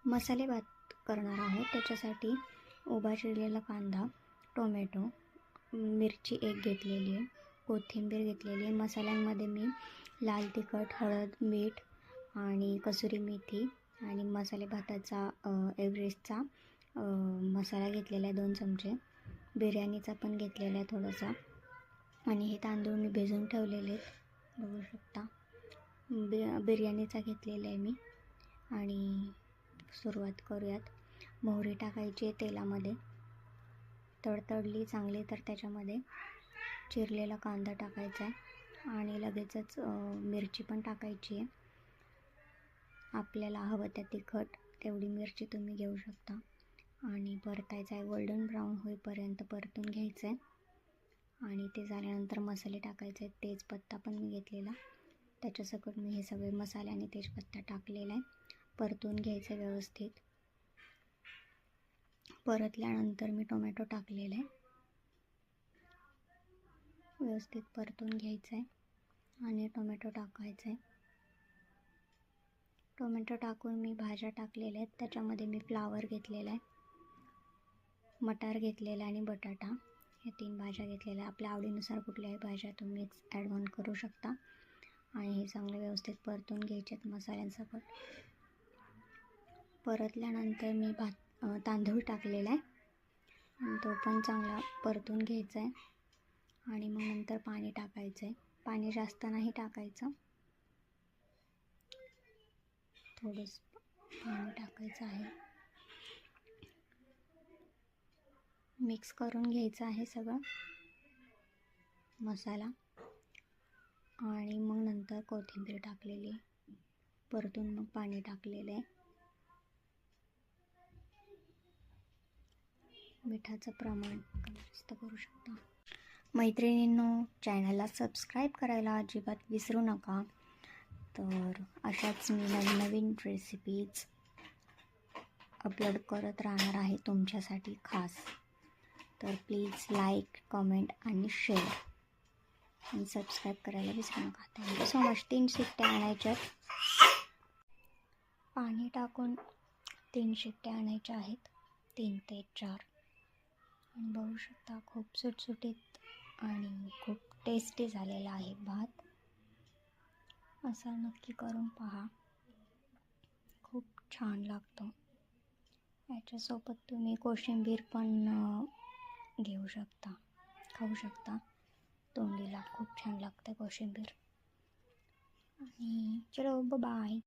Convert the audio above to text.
मसाले भात करणार आहोत. त्याच्यासाठी उभा चिरलेला कांदा, टोमॅटो, मिरची एक घेतलेली आहे, कोथिंबीर घेतलेली आहे. मसाल्यांमध्ये मी लाल तिखट, हळद, मीठ आणि कसुरी मेथी आणि मसाले भाताचा एव्हरेस्टचा मसाला घेतलेला आहे 2 चमचे. बिर्याणीचा पण घेतलेला आहे थोडासा. आणि हे तांदूळ मी भिजवून ठेवलेले आहेत, बघू शकता. बिर्याणीचा घेतलेला आहे मी. आणि सुरुवात करूयात. मोहरी टाकायची आहे तेलामध्ये. तडतडली चांगली तर त्याच्यामध्ये चिरलेला कांदा टाकायचा आहे आणि लगेचच मिरची पण टाकायची आहे. आपल्याला हवं त्या तिखट तेवढी मिरची तुम्ही घेऊ शकता. आणि परतायचं आहे, गोल्डन ब्राऊन होईपर्यंत परतून घ्यायचं आहे. आणि ते झाल्यानंतर मसाले टाकायचे आहेत. तेजपत्ता पण मी घेतलेला, त्याच्यासकट मी हे सगळे मसाले आणि तेजपत्ता टाकलेला आहे. परतून घ्यायचं व्यवस्थित. परतल्यानंतर मी टोमॅटो टाकलेला आहे, व्यवस्थित परतून घ्यायचं आहे आणि टोमॅटो टाकायचं आहे. टोमॅटो टाकून मी भाज्या टाकलेल्या आहेत. त्याच्यामध्ये मी फ्लावर घेतलेला आहे, मटार घेतलेला आणि बटाटा, हे 3 भाज्या घेतलेल्या. आपल्या आवडीनुसार कुठल्याही भाज्या तुम्ही ॲड ऑन करू शकता. आणि हे चांगले व्यवस्थित परतून घ्यायचे आहेत मसाल्यांसकट. परतल्यानंतर मी तांदूळ टाकलेला आहे आणि तो पण चांगला परतून घ्यायचा आहे. आणि मग नंतर पाणी टाकायचं आहे. पाणी जास्त नाही टाकायचं, थोडंसं पाणी टाकायचं आहे. मिक्स करून घ्यायचं आहे सगळं मसाला. आणि मग नंतर कोथिंबीर टाकलेली, परतून मग पाणी टाकलेलं आहे. मिठाचं प्रमाण कमी जास्त करू शकता. मैत्रिणींनो, चॅनलला सबस्क्राईब करायला अजिबात विसरू नका. तर अशाच मी नवीन रेसिपीज अपलोड करत राहणार आहे तुमच्यासाठी खास. तर प्लीज लाईक, कमेंट आणि शेअर आणि सबस्क्राईब करायला विसरू नका. Thank you so much. 3 शिट्ट्या आणायच्यात. पाणी टाकून 3 शिट्ट्या आणायच्या आहेत, 3 ते 4. आणि बघू शकता खूप सुटसुटीत आणि खूप टेस्टी झालेला आहे भात. असा नक्की करून पहा, खूप छान लागतो. याच्यासोबत तुम्ही कोशिंबीर पण घेऊ शकता, खाऊ शकता. तोंडीला खूप छान लागतं कोशिंबीर. आणि चलो बाय.